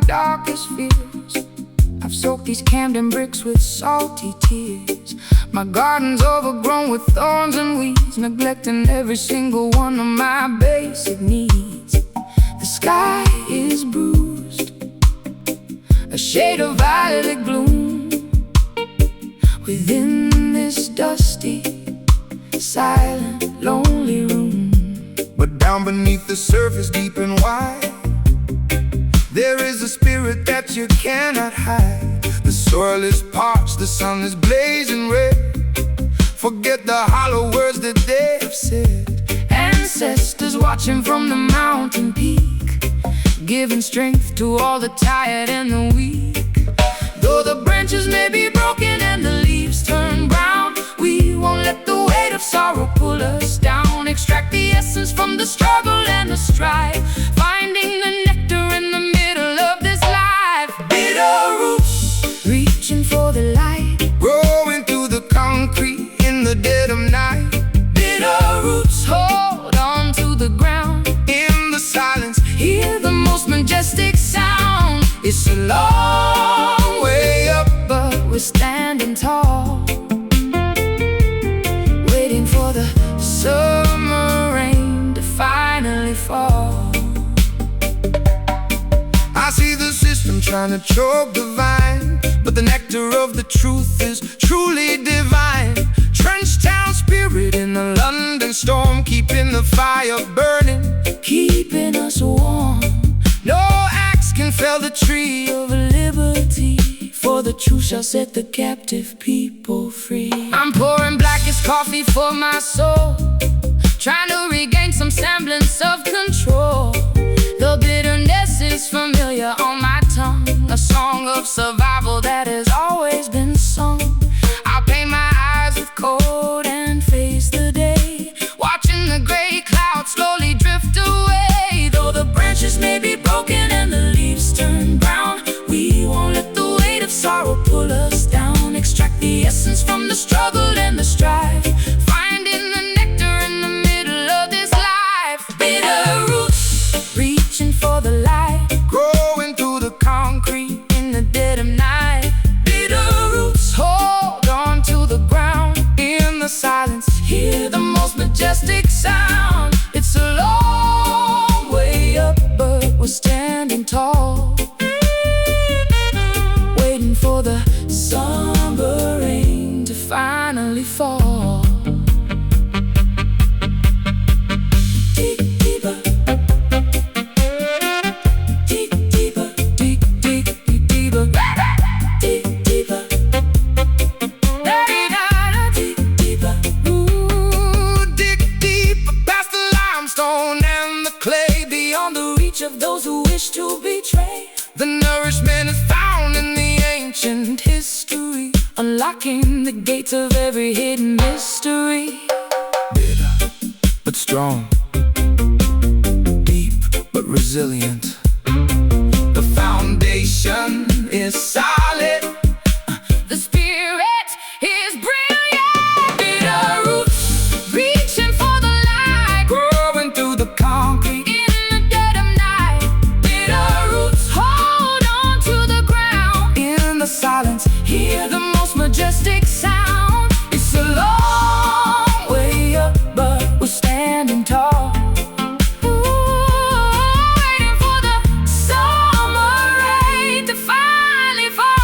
Darkest fears, I've soaked these Camden bricks with salty tears. My garden's overgrown with thorns and weeds, neglecting every single one of my basic needs. The sky is bruised, a shade of violet gloom within this dusty, silent, lonely room. But down beneath the surface, deep and wide, there is a spirit that you cannot hide. The soil is parched, the sun is blazing red. Forget the hollow words that they have said. Ancestors watching from the mountain peak, giving strength to all the tired and the weak. Though the branches may be broken and the leaves turn brown, we won't let the weight of sorrow pull us down. Extract the essence from the struggle and the strife, finding the nectar in the middle of this life. Bitter roots, reaching for the light, growing through the concrete in the dead of night. Bitter roots, hold on to the ground. In the silence, hear the most majestic sound. It's a long way up, but we're standing tall, waiting for the summer rain to finally fall. I see the system trying to choke the vine, but the nectar of the truth is truly divine. Trench town spirit in the London storm, keeping the fire burning, keeping us warm. No axe can fell the tree of liberty, for the truth shall set the captive people free. I'm pouring blackest coffee for my soul, trying to regain some semblance of control. The bitterness is familiar on my tongue, a song of survival that has always been sung. I'll paint my eyes with cold and face the day, watching the gray clouds slowly drift away. Though the branches may be broken and the leaves turn brown, we won't let the weight of sorrow pull us down. Extract the essence from the struggle and the strife, finding the nectar in the middle of this life. Bitter roots, reaching for the light, growing through the concrete in the dead of night. Bitter roots, hold on to the ground. In the silence, hear the most majestic sound. It's a long way up, but we're standing tall, waiting for the summer rain to finally fall. Dig deeper, dig deeper, dig, dig, dig deeper, dig deeper, dig deeper. ooh, dig deeper past the limestone and the clay, Beyond the reach of those who wish to betray. the nourishment is found in the ancient history, unlocking the gates of every hidden mystery. bitter but strong, deep but resilient. The foundation is solid, The spirit is brilliant. Bitter roots, reaching for the light, growing through the concrete in the dead of night. Bitter roots, hold on to the ground. in the silence, Hear the most majestic sound. It's a long way up, but we're standing tall, waiting for the summer rain to finally fall.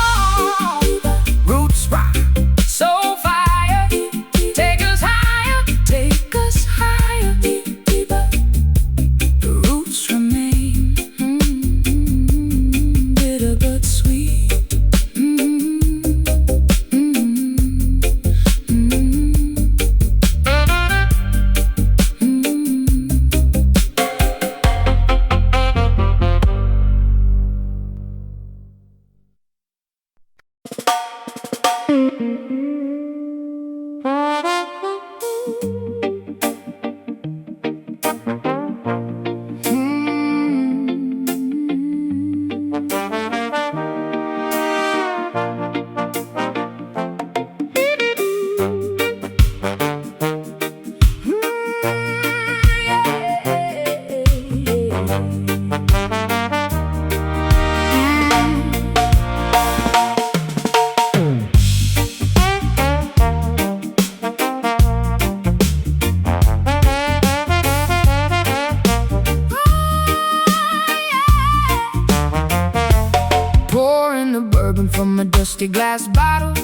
glass bottle,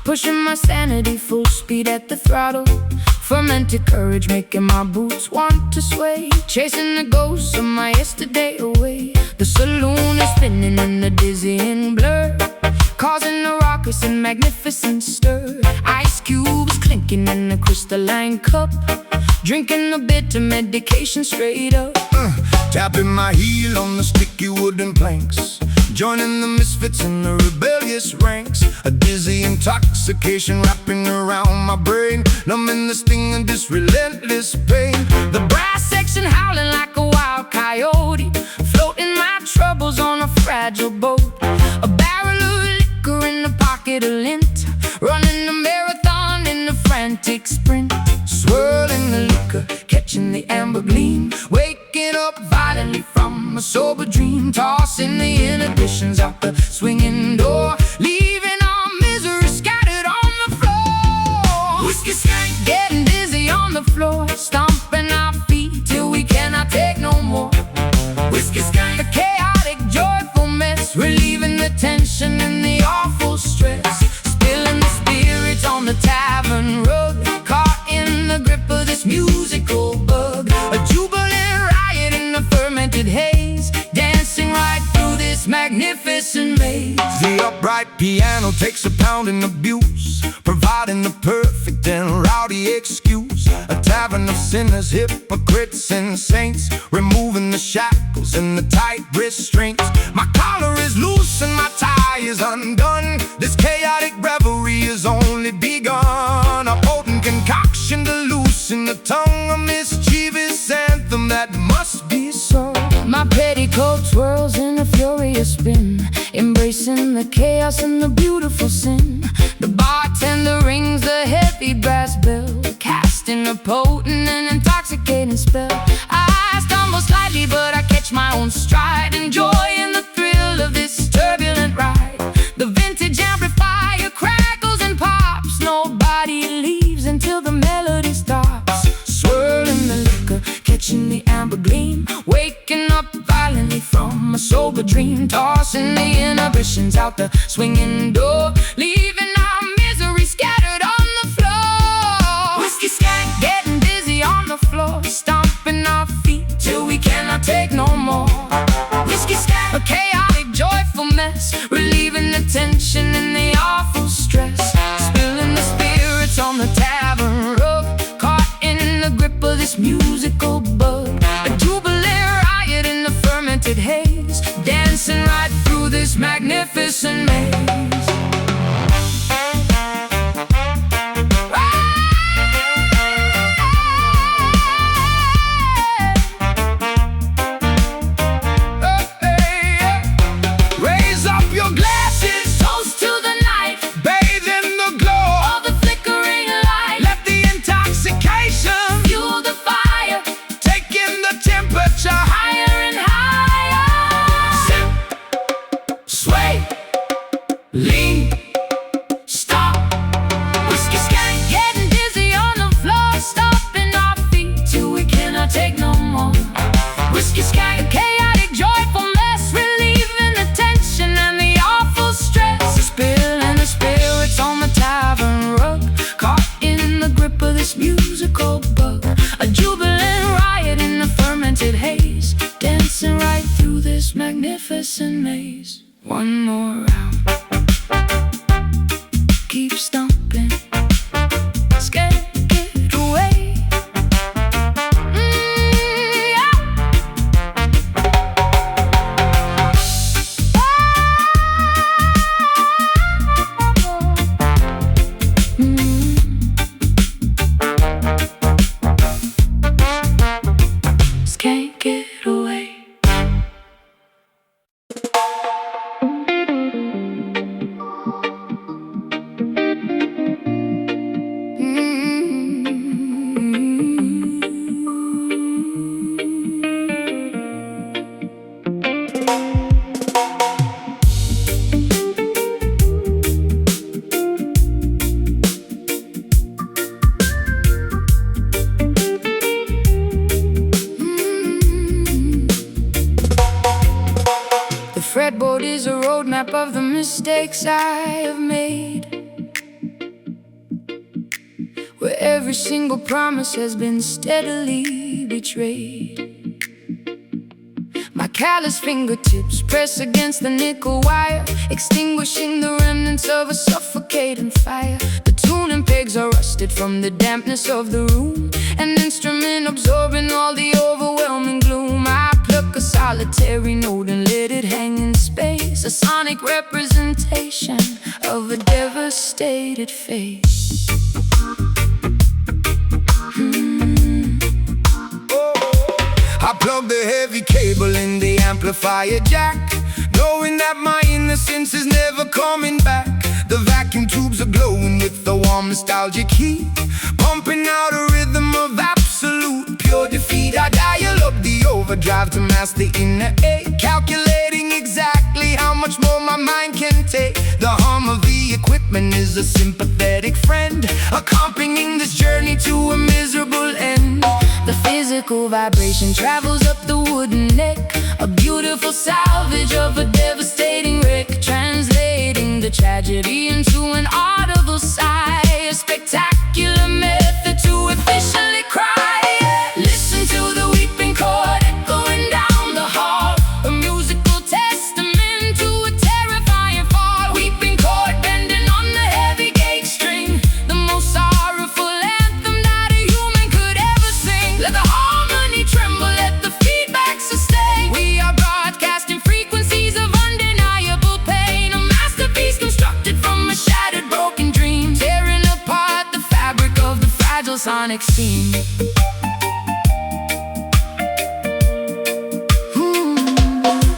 pushing my sanity full speed at the throttle. Fermented courage making my boots want to sway, chasing the ghosts of my yesterday away. The saloon is spinning in the dizzying blur, causing a raucous and magnificent stir. Ice cubes clinking in a crystalline cup, drinking the bitter medication straight up. Tapping my heel on the sticky wooden planks, joining the misfits in the rebellious ranks. A dizzy intoxication wrapping around my brain, numbing the sting of this relentless pain. The brass section howling like a wild coyote, floating my troubles on a fragile boat. A barrel of liquor in the pocket of lint, running a marathon in a frantic sprint. Swirling the liquor, Catching the amber gleam, waking up violently from a sober dream. tossing the inhibitions out the swinging door, leaving our misery scattered on the floor. Whiskey skank, Getting dizzy on the floor, stomping our feet till we cannot take no more. whiskey skank, The chaotic, joyful mess, relieving the tension and the awful stress. Spilling the spirits on the tavern rug, caught in the grip of this musical bug. A jubilant riot in the fermented haze, dancing right through this magnificent maze. The upright piano takes a pounding abuse, providing the perfect and rowdy excuse. A tavern of sinners, hypocrites and saints, removing the shackles and the tight restraints. My collar is loose and my tie is undone. This chaotic revelry is only begun. A potent concoction to loosen the tongue, a mischievous anthem that must be sung. My petticoat swirls in a furious spin, embracing the chaos and the beautiful sin. The bartender rings the heavy brass bell, casting a potent and intoxicating spell. I stumble slightly, but I catch my own stride, enjoying the thrill of this turbulent ride. The vintage amplifier crackles and pops, nobody leaves until the melody stops. Swirling the liquor, catching the amber gleam, waking up violently from a sober dream. Tossing the inhibitions out the swinging door, leaving our misery scattered on the floor. Whiskey skank, Getting dizzy on the floor, stomping our feet till we cannot take no more. whiskey skank, A chaotic, joyful mess, relieving the tension and the awful stress. Spilling the spirits on the tavern rug, caught in the grip of this musical bug. A jubilant riot in the fermented haze, dancing right through this magnificent maze. roadmap of the mistakes I have made, where every single promise has been steadily betrayed. My callous fingertips press against the nickel wire, extinguishing the remnants of a suffocating fire. The tuning pegs are rusted from the dampness of the room, an instrument absorbing all the overwhelming gloom. I pluck a solitary note and let it hang in space, a sonic representation of a devastated face. I plug the heavy cable in the amplifier jack, knowing that my innocence is never coming back. The vacuum tubes are glowing with the warm nostalgic heat, pumping out a rhythm of absolute pure defeat. I dial up the overdrive to mask the inner ache, calculating exactly how much more my mind can take. The hum of the equipment is a sympathetic friend, accompanying this journey to a miserable end. The physical vibration travels up the wooden neck, a beautiful salvage of a devastating wreck, translating the tragedy into an audible sigh, a spectacular method to efficiently cry. Listen to the weeping chord echoing down the hall, a musical testament to a terrifying fall. Weeping chord bending on the heavy gauge string, the most sorrowful anthem that a human could ever sing. Let the harmony tremble, let the feedback sustain. We are broadcasting frequencies of undeniable pain, a masterpiece constructed from a shattered, broken dream, tearing apart the fabric of the fragile sonic scene.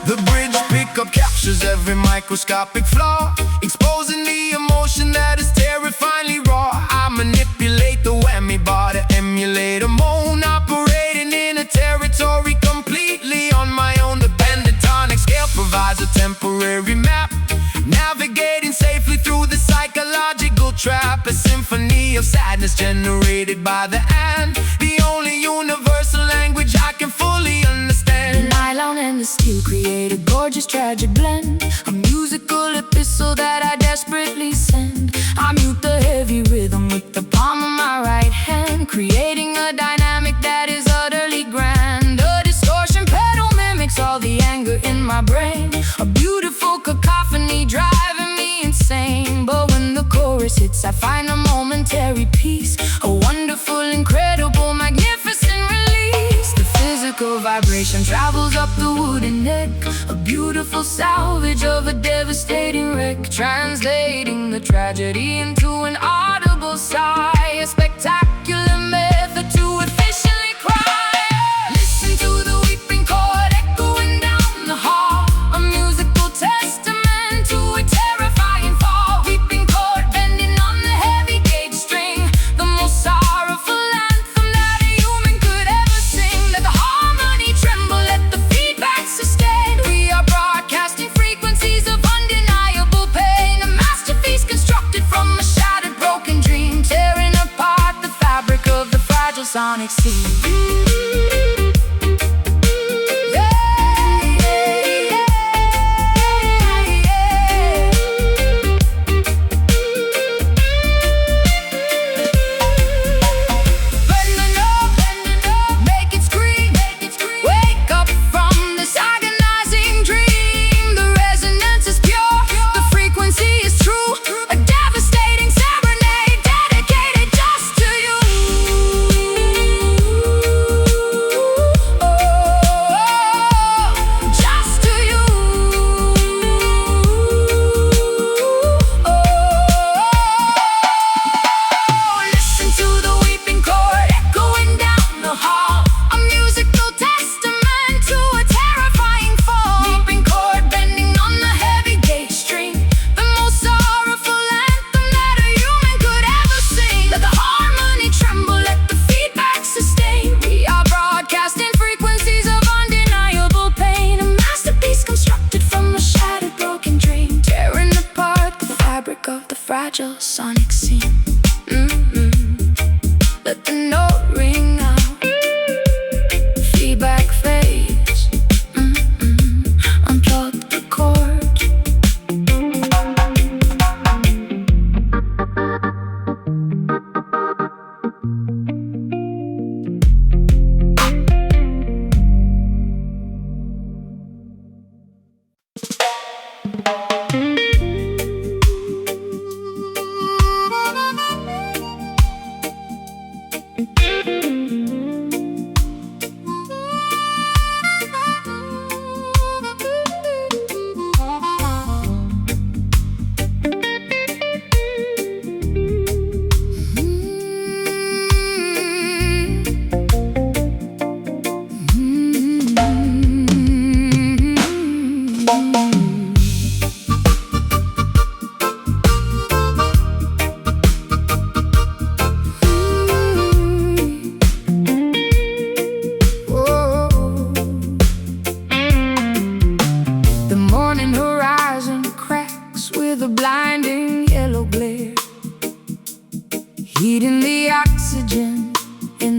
The bridge pickup captures every microscopic flaw, exposing the emotion that is terrifyingly raw. I manipulate the whammy bar to emulate a moan, operating in a territory completely on my own. The pentatonic scale provides a temporary map, navigating safely through the psychological trap, a symphony of sadness generated by the and, the only universal language I can fully understand. The nylon and the steel create a gorgeous tragic blend, a musical epistle that I desperately send. I mute the heavy rhythm with the palm of my right hand, creating a dynamic that is utterly grand. A distortion pedal mimics all the anger in my brain, a beautiful cacophony driving me insane. But when the chorus hits, I find a momentary peace, a wonderful, incredible, magnificent release. The physical vibration travels up the wooden neck, a beautiful salvage of a devastating wreck, translating the tragedy into an audible sigh, a spectacular method to efficiently cry. Listen to the weeping chord echoing down the hall, a musical testament to a terrifying fall. Weeping chord bending on the heavy gauge string, the most sorrowful anthem that a human could ever sing. Let the harmony tremble, let the feedback sustain. We are broadcasting frequencies of undeniable pain, a masterpiece constructed from a shattered, broken dream, tearing apart the fabric of the fragile sonic scene. Of the fragile sonic scene. Let the note ring out, feedback fades. Unplug the cord,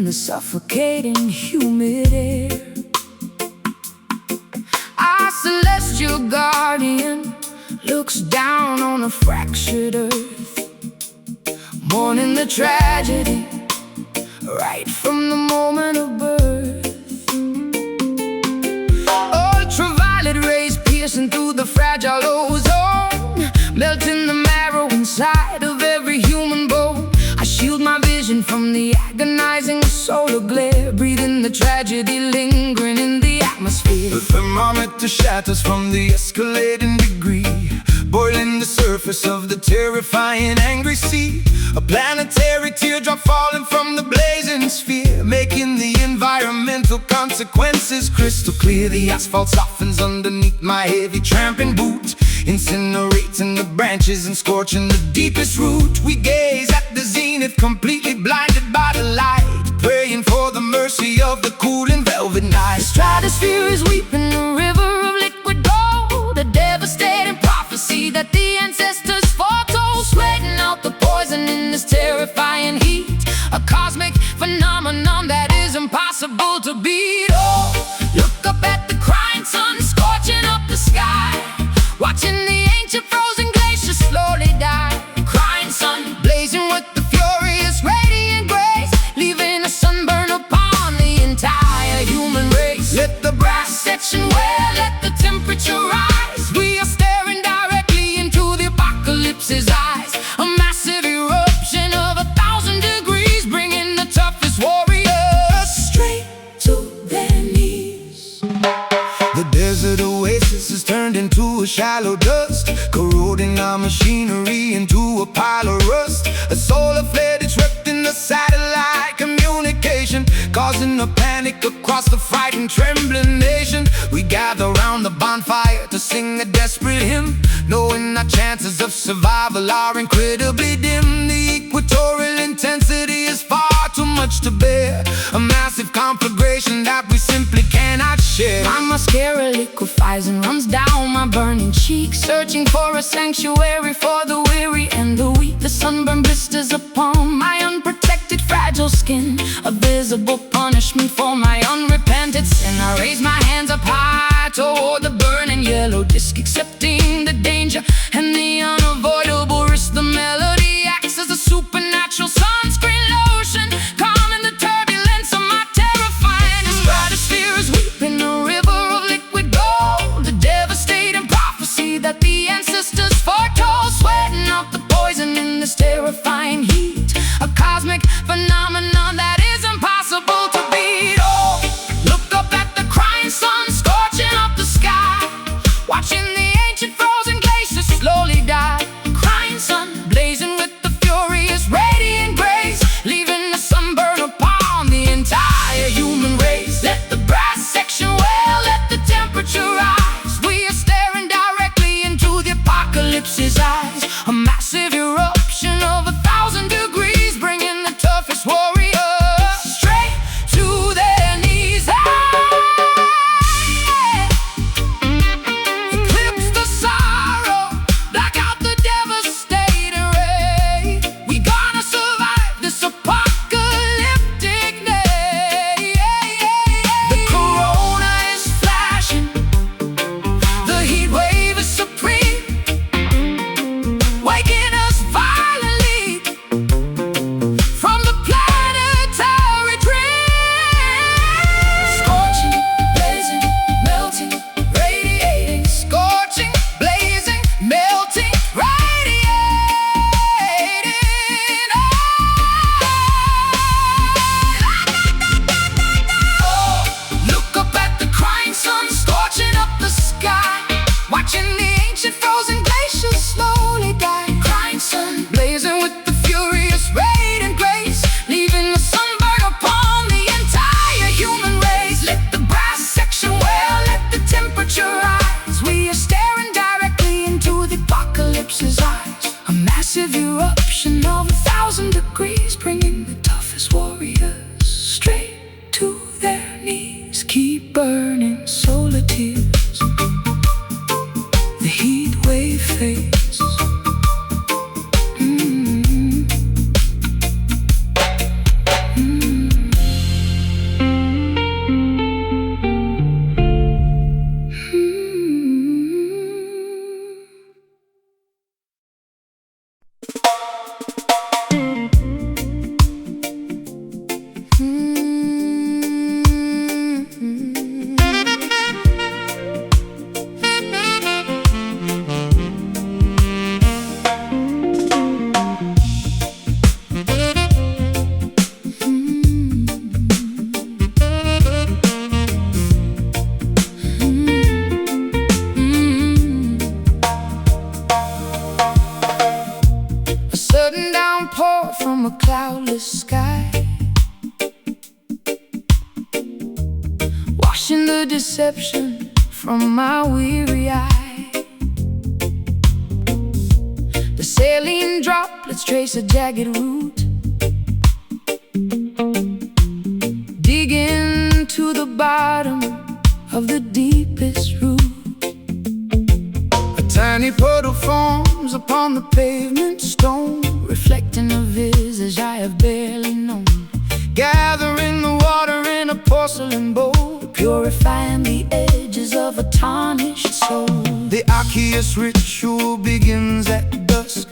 the suffocating humid air. Our celestial guardian looks down on a fractured earth, mourning the tragedy right from the moment of birth. Ultraviolet rays piercing through the fragile ozone, melting the marrow inside of every human bone. I shield my vision from the agonizing solar glare, breathing the tragedy lingering in the atmosphere. The thermometer shatters from the escalating degree, boiling the surface of the terrifying angry sea. A planetary teardrop falling from the blazing sphere, making the environmental consequences crystal clear. The asphalt softens underneath my heavy tramping boot, incinerating the branches and scorching the deepest root. We gaze at the zenith, completely blinded by the light, praying for the mercy of the cooling velvet night. The stratosphere is weeping, a river of liquid gold, a devastating prophecy that the ancestors foretold, sweating out the poison in this terrifying heat. A cosmic phenomenon that is impossible to beat. Oh, look up at the crying sun, scorching up the sky, watching the ancient frozen glaciers slowly die. Crying sun, blazing with the furious radiant grace, leaving a sunburn upon the entire human race. Let the brass section wear, let the temperature rise. We are staring directly into the apocalypse's eyes, a massive eruption of 1,000 degrees, bringing the toughest warriors straight to their knees. The desert oasis is turned into a shallow dust, corroding our machinery into a pile of rust. A solar flare disrupting the satellite communication, causing a panic across the frightened, trembling nation. We gather round the bonfire to sing a desperate hymn, knowing our chances of survival are incredibly dim. The equatorial intensity is far too much to bear, a massive conflagration that we simply cannot share. My mascara liquefies and runs down my burning cheeks, searching for a sanctuary for the weary and the weak. The sunburn blisters upon my unprotected, fragile skin, a visible punishment for my unrepented sin. I raise my hands up high toward the burning yellow disk, accepting the danger and the unavoidable risk. The melody acts as a supernatural sunscreen lotion, calming the turbulence of my terrifying. The stratosphere is weeping, a river of liquid gold, a devastating prophecy that the ancestors foretold, sweating out the poison in this terrifying heat. A cosmic phenomenon that is impossible to beat. Oh, look up at the crying sun, scorching up the sky, watching the ancient frozen glaciers slowly die. Crying sun, blazing downpour from a cloudless sky, washing the deception from my weary eye. The saline droplets trace a jagged route, digging to the bottom of the deepest root. A tiny puddle forms upon the pavement stone, reflecting a visage I have barely known. Gathering the water in a porcelain bowl, purifying the edges of a tarnished soul. The Arceus ritual begins at dusk,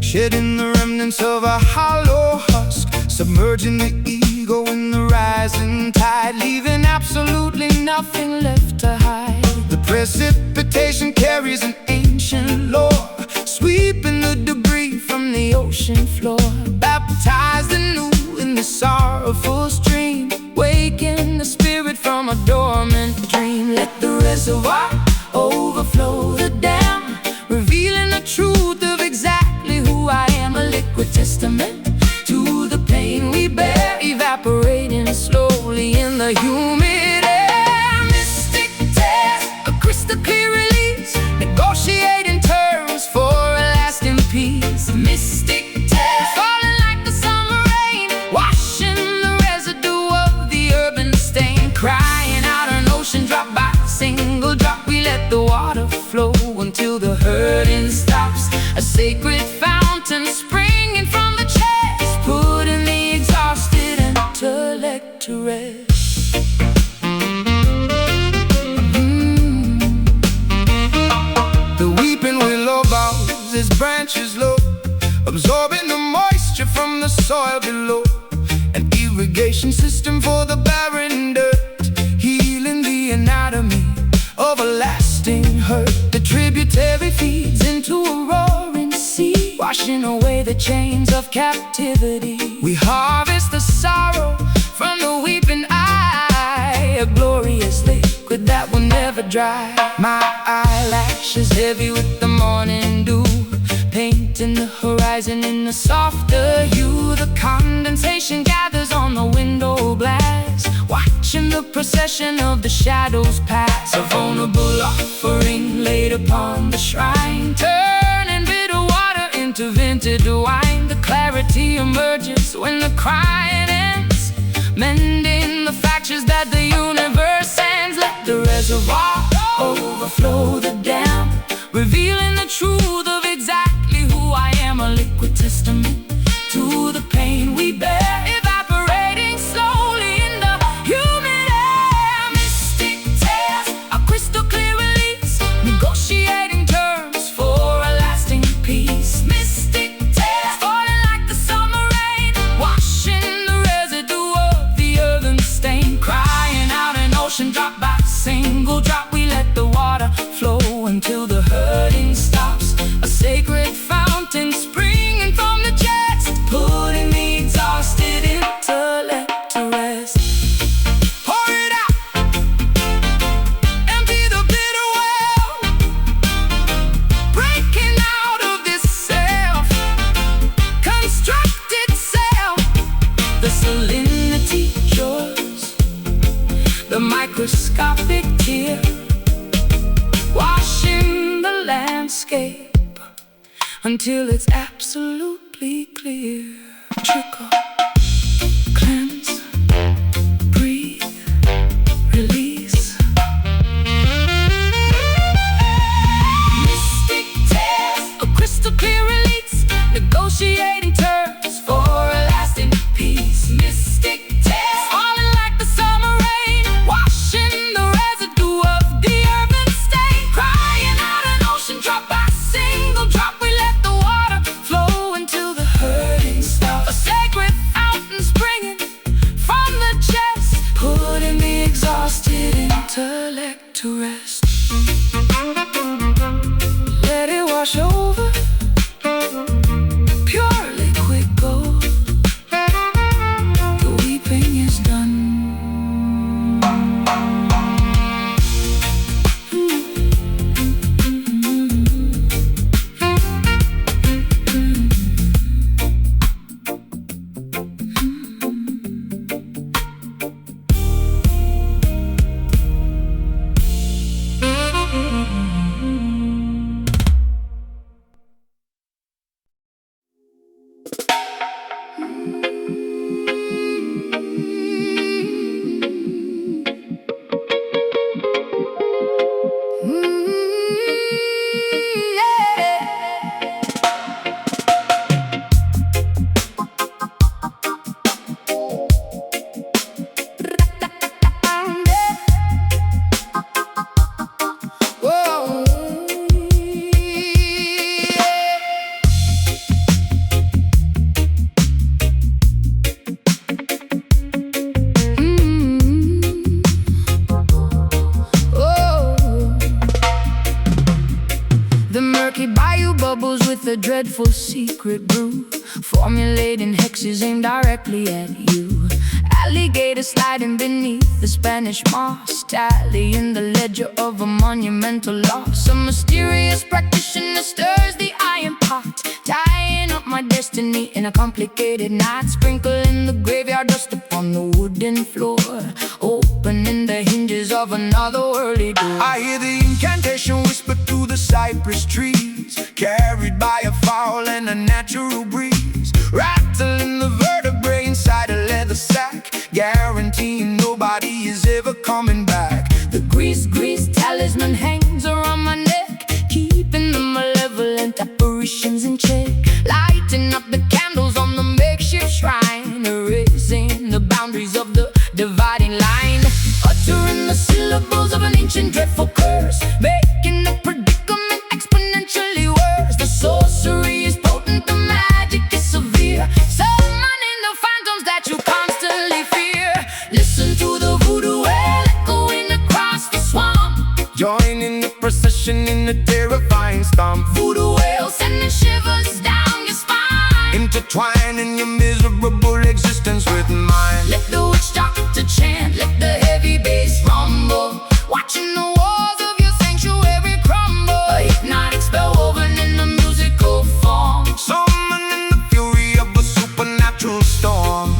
shedding the remnants of a hollow husk, submerging the ego in the rising tide, leaving absolutely nothing left to hide. The precipitation carries an ancient lore, sweeping the debris from the ocean floor. Baptized anew in the sorrowful stream, waking the spirit from a dormant dream. Let the reservoir overflow the dam, revealing the truth of exactly who I am. A liquid testament to the pain we bear, evaporating slowly in the humid air. Mystic tears, a crystal clear release, negotiating terms for a lasting peace. Mystic tears, falling like the summer rain, washing the residue of the urban stain. Crying out an ocean drop by single drop, we let the water flow until the hurting stops. A sacred fountain springing from the chest, putting the exhausted intellect to rest. The weeping willow bows its branches low, absorbing the moisture from the soil below. An irrigation system for the barren dirt, healing the anatomy of a lasting hurt. The tributary feeds into a roaring sea, washing away the chains of captivity. We harvest the sorrow from the weeping eye, a glorious liquid that will never dry. My eyelashes heavy with the morning dew, painting the horizon in a softer hue. The condensation gathers on the window glass, watching the procession of the shadows pass. A vulnerable offering laid upon the shrine, turning bitter water into vintage wine. The clarity emerges when the crying ends, mending the fractures that the universe sends. Let the reservoir overflow the dam, revealing the truth of exactly who I am. A liquid testament to the pain we bear, evaporating slowly in the humid air. Mystic tears, a crystal clear release, negotiating terms for a lasting peace. Mystic tears, falling like the summer rain, washing the residue of the earthen stain. Crying out an ocean drop by single drop, we let the water flow until the hurting stops. A sacred fountain springing from the chest, putting the exhausted intellect to rest. Pour it out, empty the bitter well, breaking out of this self-constructed self. The salinity shows the microscopic tear, washing the landscape until it's absolutely clear. Trickle, cleanse, breathe, release. Mystic tears, a crystal clear release, negotiating terms for a lasting peace. Mystic tears, falling like the summer rain, washing the residue of the urban stain. Crying out an ocean drop by single drop, we let the water flow until the hurting stops. A sacred fountain springing from the chest, putting the exhausted intellect to rest. Let it wash over, pure liquid dreadful secret brew, formulating hexes aimed directly at you. Alligator sliding beneath the Spanish moss, tallying the ledger of a monumental loss. A mysterious practitioner stirs the iron pot, tying up my destiny in a complicated knot. Sprinkling the graveyard dust upon the wooden floor, opening the hinges of another worldly door. I hear the incantation whisper through the cypress trees, carried by a foul and a natural breeze, rattling the vertebrae inside a leather sack, guaranteeing nobody is ever coming back. The grease talisman hangs around my neck, keeping the malevolent apparitions in check. Lighting up the candles on the makeshift shrine, erasing the boundaries of the dividing line. Uttering the syllables of an ancient dreadful curse, making the predicament exponentially worse. The sorcery is potent, the magic is severe, summoning the phantoms that you constantly fear. Listen to the voodoo wail echoing across the swamp, Join in the procession in the terrifying stomp. voodoo wail sending shivers down your spine, Intertwining your miserable existence with mine. let the witch doctor chant, let the heavy bass rumble, watching the walls of your sanctuary crumble. A hypnotic spell woven in the musical form, Summoning the fury of a supernatural storm.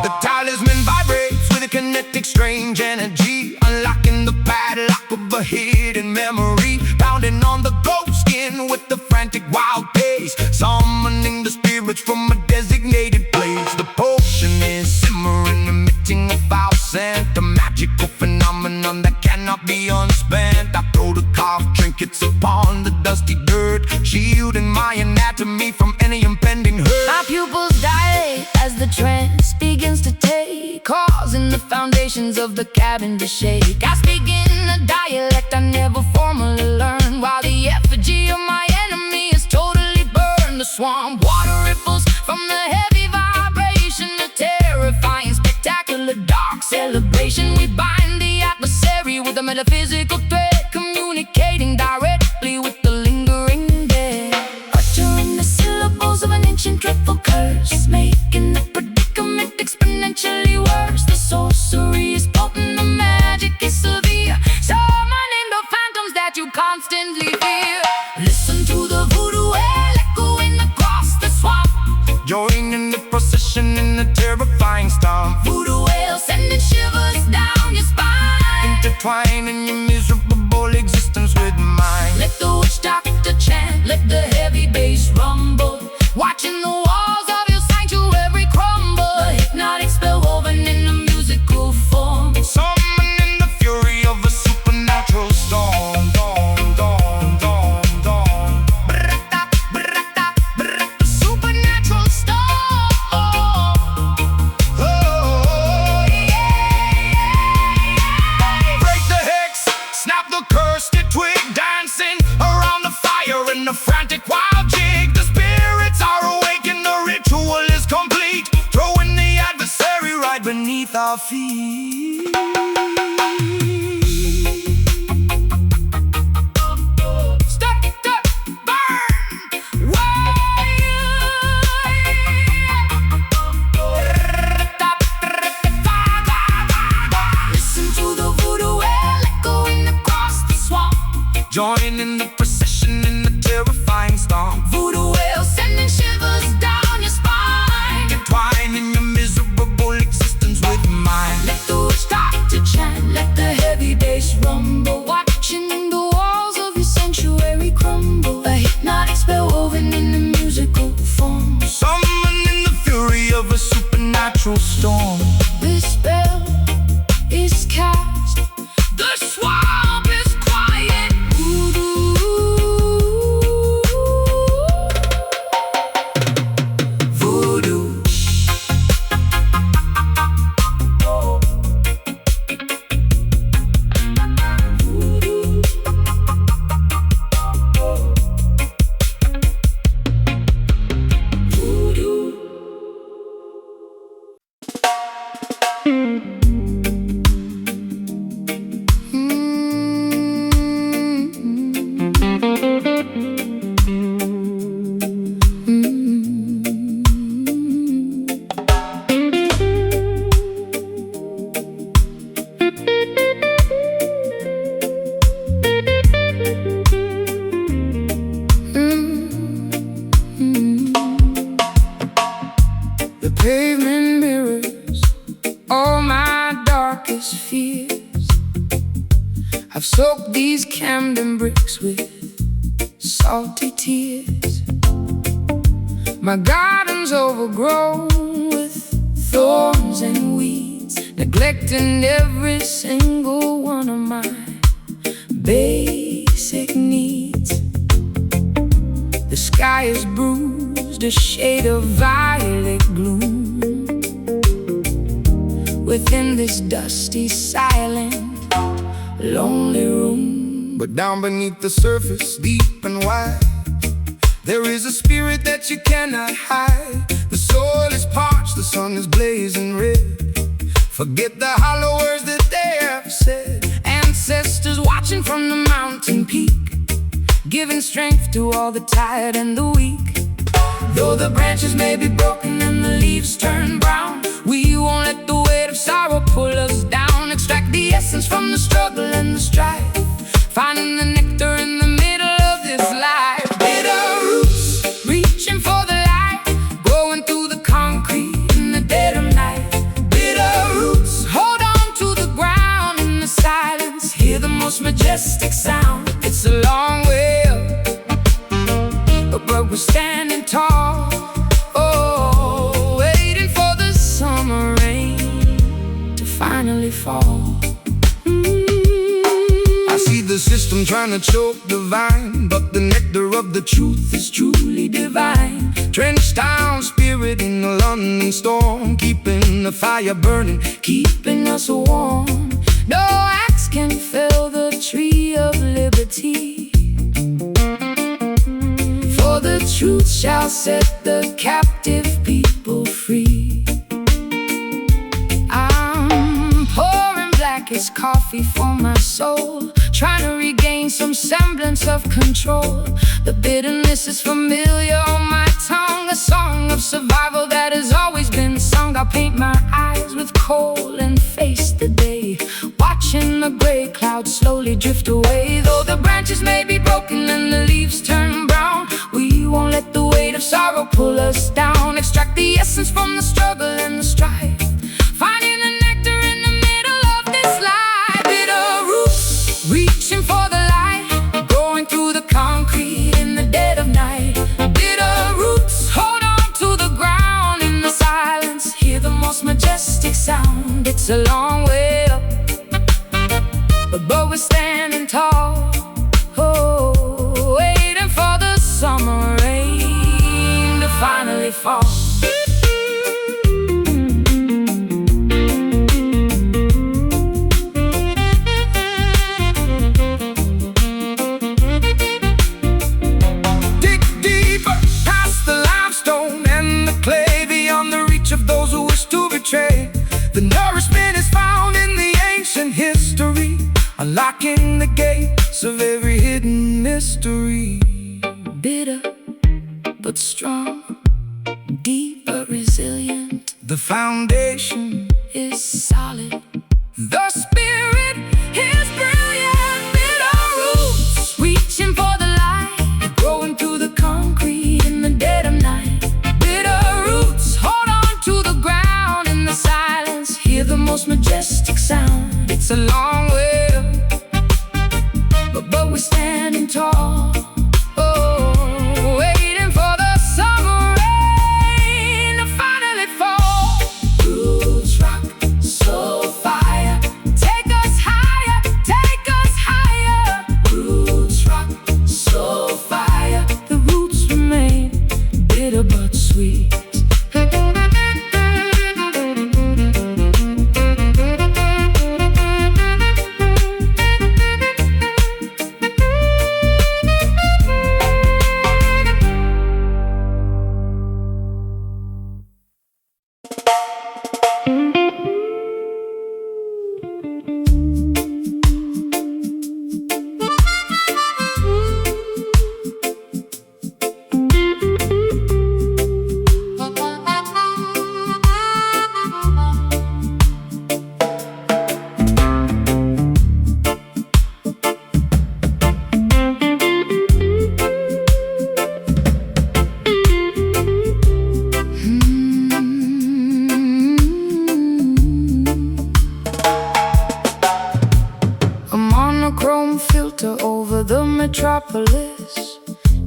The talisman vibrates with a kinetic strange energy, unlocking the padlock of a hidden memory, pounding on the ghost skin with the frantic wild pace, summoning the spirits from a designated place. The potion is simmering, emitting a foul scent, a magical phenomenon that cannot be unspent. I throw the carved trinkets upon the dusty dirt, shielding my anatomy from any impending hurt. my pupils dilate as the trance begins to take, causing the foundations of the cabin to shake. I speak in a dialect I never formally learned, while the effigy of my enemy is totally burned. The swamp water ripples from the heavy vibration, a terrifying, spectacular, dark celebration. We bind the adversary with a metaphysical thread, communicating directly with the lingering dead. Uttering the syllables of an ancient dreadful curse, making the predicament exponentially worse. The sorcery is potent, the magic is severe, summoning the phantoms that you constantly fear. Listen to the voodoo wail echoing across the swamp, Join in the procession in the terrifying stomp. voodoo wail sending shivers down your spine. Intertwining your miserable existence with mine. Let the witch doctor chant, let the heavy bass rumble, watching the walls of your sanctuary crumble. A hypnotic spell woven in a musical form, Summoning the fury of a supernatural storm. brata, brata, brata, supernatural storm. Oh, break the hex, snap the cursed twig, dancing around the fire in a frantic wild jig. The spirits are awake and the ritual is complete, throwing the adversary right beneath our feet. Step, step, burn, listen to the voodoo wail echoing across the swamp, Join in the procession in the terrifying storm. voodoo wail sending shivers down your spine. Entwining your miserable existence with mine. Let salty tears. My garden's overgrown with thorns and weeds, neglecting every single one of my basic needs. The sky is bruised, a shade of violet gloom. Within this dusty, silent, lonely room. But down beneath the surface, deep and wide, there is a spirit that you cannot hide. The soil is parched, the sun is blazing red. Forget the hollow words that they have said. Ancestors watching from the mountain peak, giving strength to all the tired and the weak. Though the branches may be broken and the leaves turn brown, we won't let the weight of sorrow pull us down. Extract the essence from the struggle and the strife, finding the nectar in the middle of this life. Bitter roots, reaching for the light, growing through the concrete in the dead of night. Bitter roots, hold on to the ground in the silence, hear the most majestic sound. It's a long way up, but we're standing tall. Oh, waiting for the summer rain to finally fall. I see the system trying to choke the vine, but the nectar of the truth is truly divine. Drenched down spirit in the London storm, keeping the fire burning, keeping us warm. No axe can fell the tree of liberty, for the truth shall set the captive people free. I'm pouring blackest coffee for my soul, trying to regain some semblance of control. The bitterness is familiar on my tongue, a song of survival that has always been sung. I'll paint my eyes with coal and face the day, watching the gray clouds slowly drift away. Though the branches may be broken and the leaves turn brown, we won't let the weight of sorrow pull us down. Extract the essence from the struggle and the strife, finding the nectar in the middle of this life. Bitter roots, reaching for the light, growing through the concrete in the dead of night. Bitter roots, hold on to the ground in the silence, hear the most majestic sound. It's a long way up, but we're standing tall. Oh, waiting for the summer rain to finally fall. dig deeper past the limestone and the clay, beyond the reach of those who wish to betray. The nourishment is found in the ancient history, unlocking the gates of every hidden mystery. Bitter but strong, deep but resilient, The foundation is solid. The spirit is brilliant. Bitter roots, reaching for the light, growing through the concrete in the dead of night. Bitter roots, hold on to the ground in the silence, hear the most majestic sound. It's a long way up, but we're standing tall. Oh, waiting for the summer rain to finally fall. Roots rock, Soulfire, take us higher, take us higher. Roots rock, Soulfire, the roots remain bitter but sweet. A monochrome filter over the metropolis,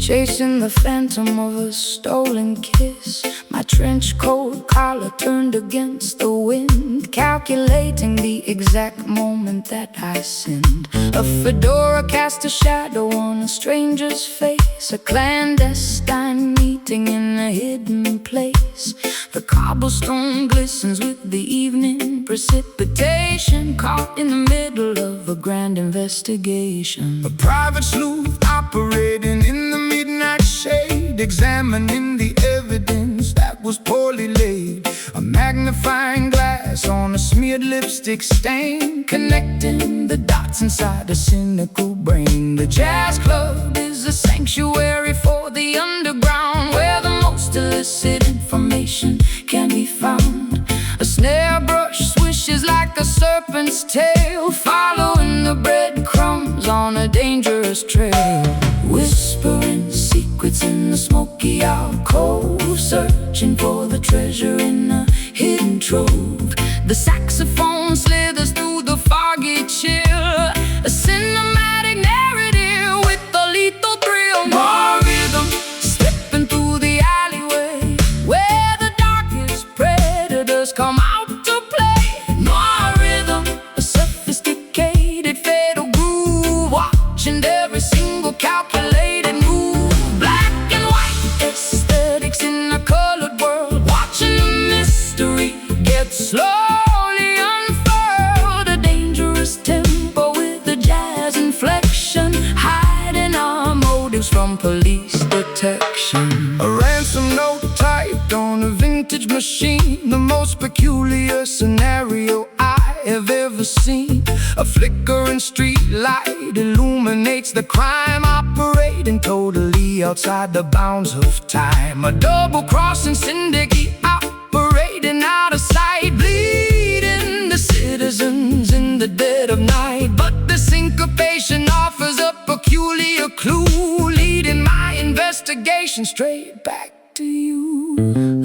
chasing the phantom of a stolen kiss. My trench coat collar turned against the wind, calculating the exact moment that I sinned. A fedora cast a shadow on a stranger's face, a clandestine meeting in a hidden place. The cobblestone glistens with the evening precipitation, caught in the middle of a grand investigation. A private sleuth operating in the midnight shade, examining the evidence that was poorly laid. A magnifying glass on a smeared lipstick stain, connecting the dots inside a cynical brain. The jazz club is a sanctuary for the underground, where the most illicit information can be found. A snare brush swishes like a serpent's tail, following the breadcrumbs on a dangerous trail. Whispering secrets in the smoky alcove, searching for the treasure in a hidden trove. The saxophone slithers through the foggy chill, a cinematic narrative with a lethal thrill. More rhythm slipping through the alleyway, where the darkest predators come out to play. More rhythm, a sophisticated fatal groove, watching every single calculated move. Black and white aesthetics in a colored world, watching the mystery get slowly unfurled. A dangerous tempo with a jazz inflection, hiding our motives from police detection. A ransom note typed on a vintage machine, the most peculiar scenario I have ever seen. A flickering street light illuminates the crime, operating totally outside the bounds of time. A double-crossing syndicate operating out of sight, bleeding the citizens in the dead of night. But the syncopation offers a peculiar clue, leading my investigation straight back to you.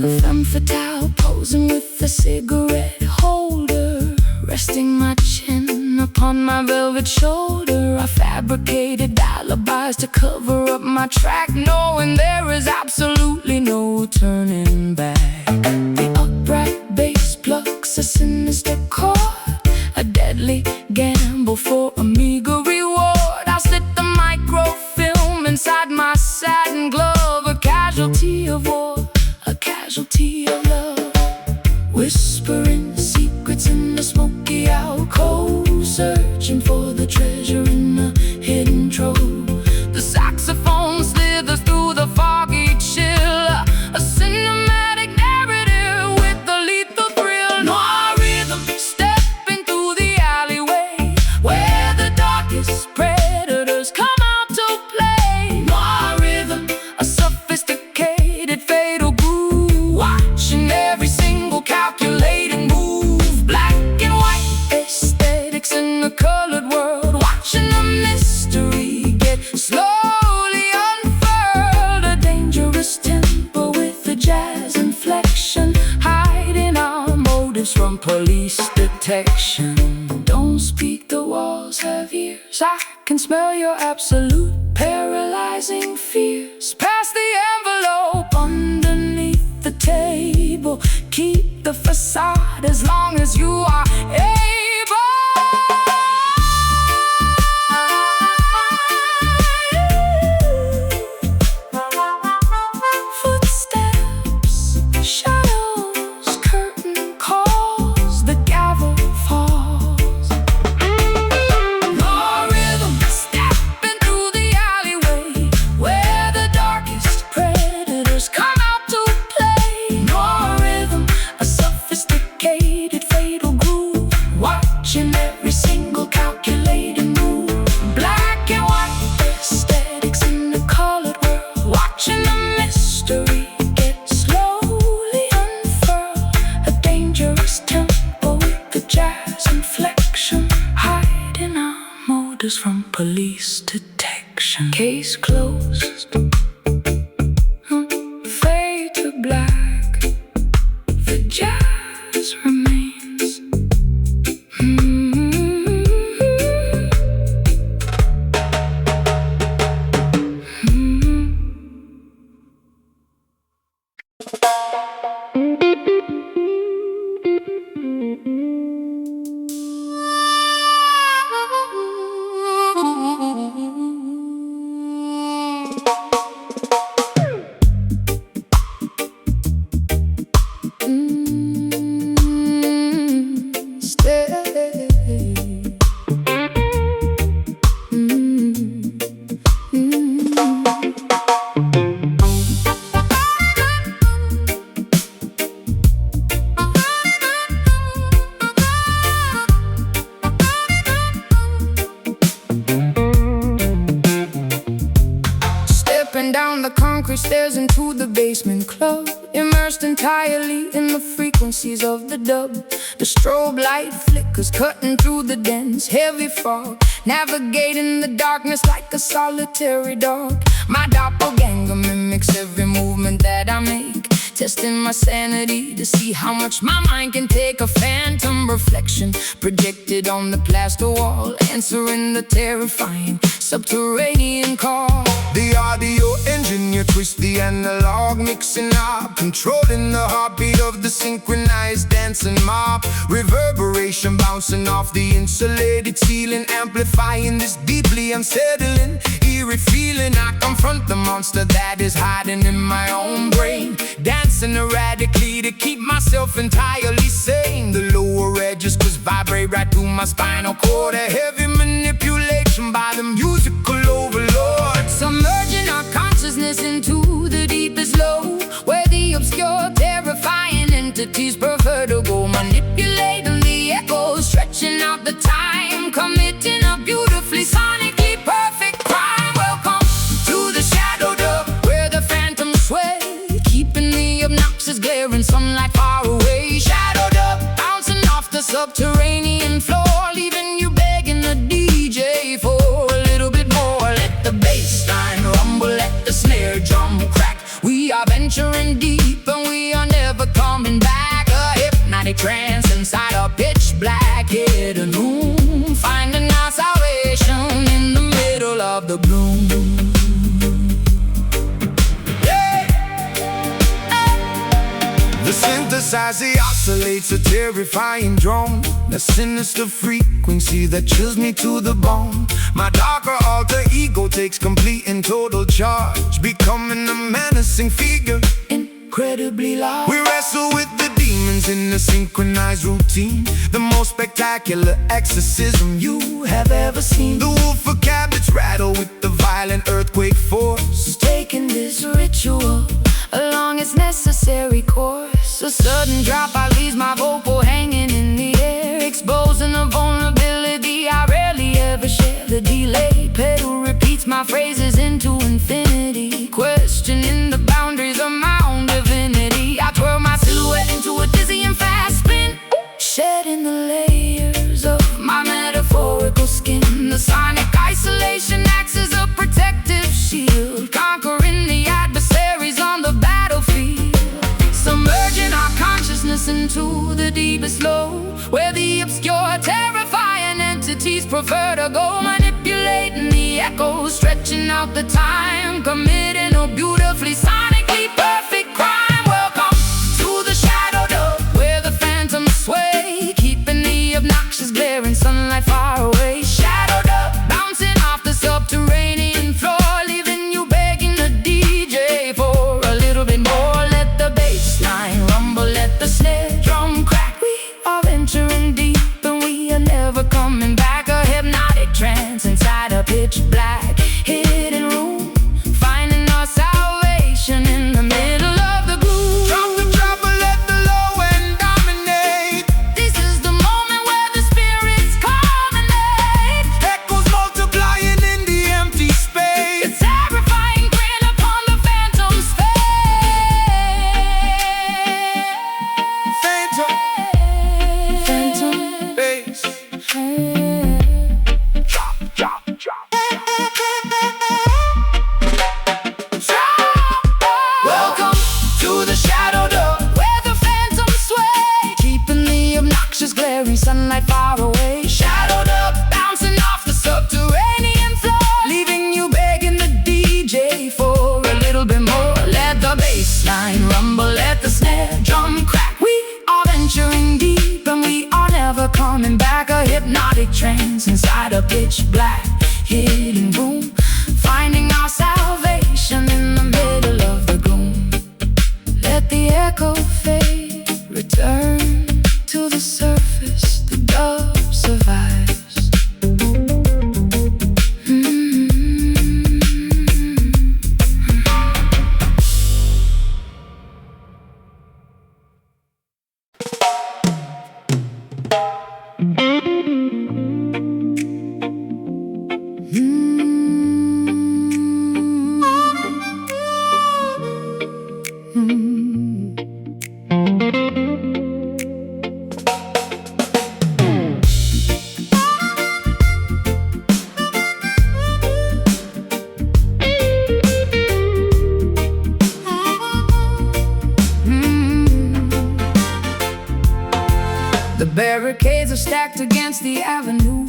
A femme fatale posing with a cigarette holder, resting my chin upon my velvet shoulder. I fabricated alibis to cover up my track, knowing there is absolutely no turning back. The upright bass plucks a sinister chord, a deadly gamble for a meager reward. I slit the microfilm inside my satin glove, a casualty of war, a casualty of love. Whispering secrets in the smoky alcove, searching for the treasure in a hidden trove. The saxophone slithers through the foggy chill, a cinematic narrative with a lethal thrill. Noir rhythm stepping through the alleyway, where the darkest predators come out to play. Noir rhythm, a sophisticated fatal groove, watching every single calculating move. Black and white aesthetics in a colored world, watching the mystery get slowly unfurled. A dangerous tempo with a jazz inflection, hiding our motives from police detection. Don't speak, the walls have ears, I can smell your absolute paralyzing fears. Pass the envelope underneath the table, keep the facade as long as you are able. Footsteps, shadows, curtain calls, the gavel falls. More rhythm stepping through the alleyway, where the darkest predators come out to play. More rhythm, a sophisticated fatal groove, watching every single calculating move. Black and white aesthetics in the colored world, watching the mystery get slowly unfurled. A dangerous tempo with the jazz inflection, hiding our motives from police detection. Case closed, fade to black, the jazz remains. Stepping down the concrete stairs into the basement club, immersed entirely in the frequencies of the dub. The strobe light flickers, cutting through the dense, heavy fog, navigating the darkness like a solitary dog. My doppelganger mimics every movement that I make, testing my sanity to see how much my mind can take. A phantom reflection projected on the plaster wall, answering the terrifying subterranean call. The audio engineer twists the analog, mixing up, controlling the heartbeat of the synchronized dancing mob. Reverberation bouncing off the insulated ceiling, amplifying this deeply unsettling, eerie feeling. I confront the monster that is hiding in my own brain, dancing erratically to keep myself entirely sane. The lower edges just vibrate right through my spinal cord, a heavy manipulation by the musical overlord. Submerging our consciousness into the deepest low, where the obscure, terrifying entities prefer to go, manipulating the echoes, stretching out the time, committing a beautifully sonically perfect crime. Welcome to the shadow dub, where the phantoms sway, keeping the obnoxious glaring sunlight far away. Shadow dub, bouncing off the subterranean floor, leaving you begging the DJ for a little bit more. Let the bass line rumble, let the snare drum crack. We are venturing deep and we are never coming back. A hypnotic trance inside a pitch black hidden room, finding our salvation in the middle of the gloom. The synthesizer oscillates a terrifying drone, a sinister frequency that chills me to the bone. My darker alter ego takes complete and total charge, becoming a menacing figure, incredibly large. We wrestle with the demons in a synchronized routine, the most spectacular exorcism you have ever seen. The woofer cabinets rattle with the violent earthquake force, taking this ritual along its necessary course. A sudden drop leaves my vocal hanging in the air, exposing a vulnerability I rarely ever share. The delay pedal repeats my phrases into infinity, questioning the boundaries of my own divinity. I twirl my silhouette into a dizzying fast spin, shedding the layers of my metaphorical skin. The sonic isolation acts as a protective shield, conquering the adversaries on the battlefield. Submerging our consciousness into the deepest low, where the obscure, terrifying entities prefer to go, manipulating the echoes, stretching out the time, committing a beautifully sonically perfect crime. Welcome to the shadow dub, where the phantoms sway, keeping the obnoxious glaring sunlight far away. Shadow dub, bouncing off the subterranean floor, leaving you begging the DJ for a little bit more. Let the bass line rumble, let the snare drum crack. We are venturing deep and we are never coming back. A hypnotic trance inside a pitch black hidden room, finding our salvation in the middle of the gloom. Drop the trouble, let the low end dominate. This is the moment where the spirits culminate, Echoes multiplying in the empty the space. terrifying grin upon the phantom's face. Phantom bass. Drop, drop, drop. Welcome to the shadow dub, where the phantoms sway, keeping the obnoxious glaring sunlight far away. Shadow dub, bouncing off the subterranean floor, leaving you begging the DJ for a little bit more. Let the bass line rumble, let the snare drum crack. We are venturing deep and we are never coming back. A hypnotic trance inside a pitch black hidden room, finding our salvation in the middle of the gloom. Let the echo fade, return to the surface, the dove survives. the avenue,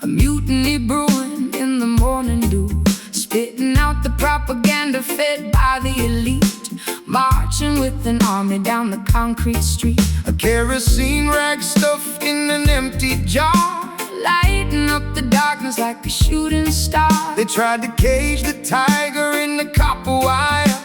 a mutiny brewing in the morning dew, spitting out the propaganda fed by the elite, marching with an army down the concrete street. A kerosene rag stuffed in an empty jar, lighting up the darkness like a shooting star. They tried to cage the tiger in the copper wire,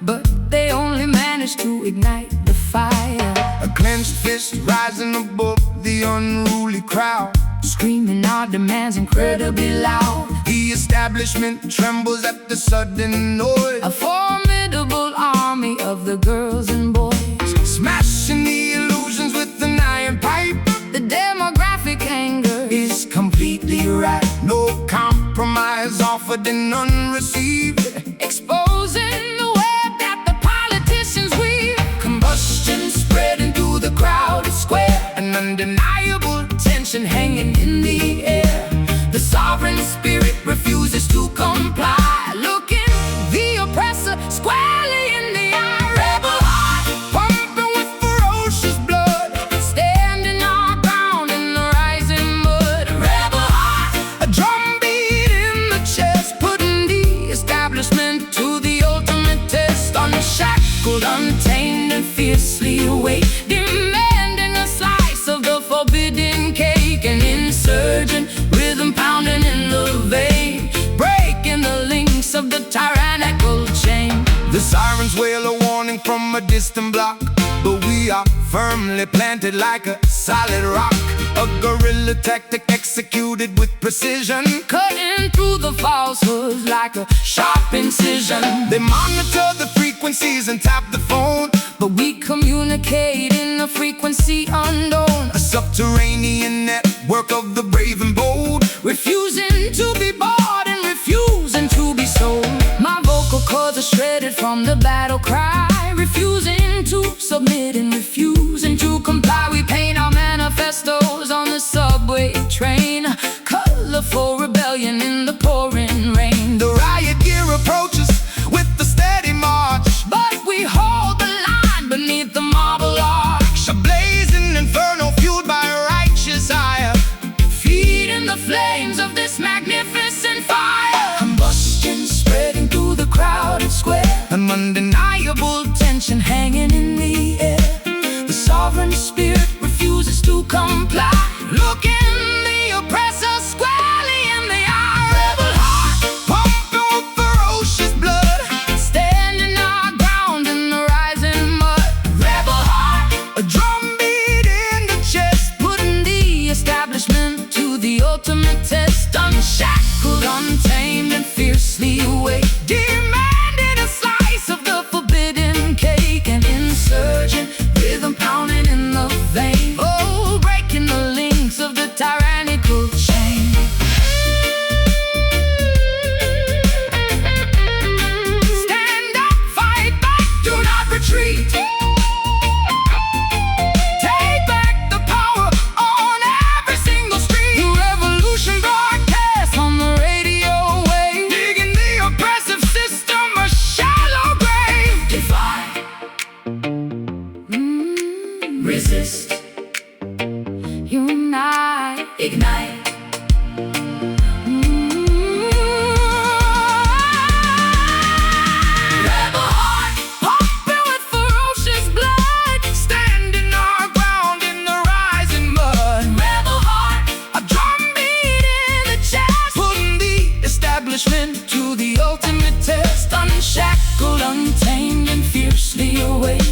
but they only managed to ignite the fire. A clenched fist rising above the unruly crowd, screaming our demands incredibly loud. The establishment trembles at the sudden noise. A formidable army of the girls and boys, smashing the illusions with an iron pipe. The demographic anger is completely right. No compromise offered and none received, exposing the web that the politicians weave. Combustion spreading through the crowded square, an undeniable tension hanging in the air. The sovereign spirit refuses to comply, looking the oppressor squarely in the eye. Rebel heart pumping with ferocious blood, standing our ground in the rising mud. Rebel heart, a drumbeat in the chest, putting the establishment to the ultimate test. Unshackled, untamed, and fiercely await, demanding a slice of the forbidden cake. An insurgent rhythm pounding in the vein, breaking the links of the tyrannical chain. The sirens wail a warning from a distant block, but we are firmly planted like a solid rock. A guerrilla tactic executed with precision, cutting through the falsehoods like a sharp incision. They monitor the frequencies and tap the phone, but we communicate in a frequency unknown. A subterranean network of the brave and bold, refusing to be bought and refusing to be sold. My vocal cords are shredded from the battle cry, refusing to submit and refusing to comply. We paint our manifestos on the subway train, colorful rebellion in the pouring rain. The riot gear approaches with the steady march, but we hold the line beneath the marble arch. A blazing inferno fueled by righteous ire, feeding the flames of this magnificent fire. Combustion spreading through the crowded square, an undeniable tension hanging in the air. The sovereign spirit refuses to comply, looking the oppressor squarely in the eye. Rebel heart pumping with ferocious blood, standing our ground in the rising mud. Rebel heart, a drumbeat in the chest, putting the establishment to the ultimate test. Unshackled, untamed, and fiercely await, demanding a slice of the forbidden cake. An insurgent rhythm pounding in the vein, oh, breaking the links of the tyrannical chain. Stand up, fight back, do not retreat. Take back the power on every single street. The revolution broadcast on the radio wave, digging the oppressive system a shallow grave. Defy, resist, unite, ignite. Rebel heart pumping with ferocious blood, Standing our ground in the rising mud. rebel heart, A drumbeat in the chest, putting the establishment to the ultimate test. Unshackled, untamed, and fiercely await.